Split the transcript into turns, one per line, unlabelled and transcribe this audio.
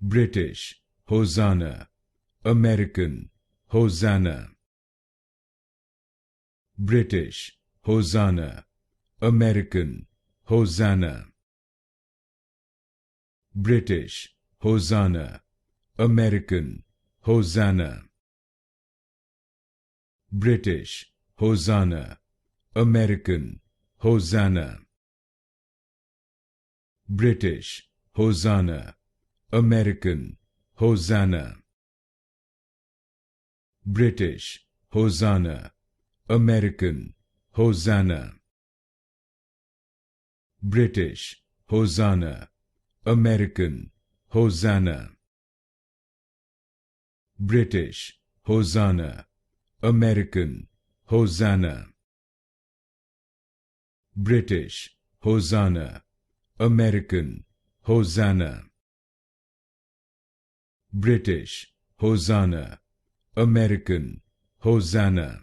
British, Hosanna. American, Hosanna. British, Hosanna. American, Hosanna. British, Hosanna. American, Hosanna. British, Hosanna. American, Hosanna. British, Hosanna. American, Hosanna. British, Hosanna. American, Hosanna. British, Hosanna. American, Hosanna. British, Hosanna. American, Hosanna. British, Hosanna. American, Hosanna. British, Hosanna. American, Hosanna.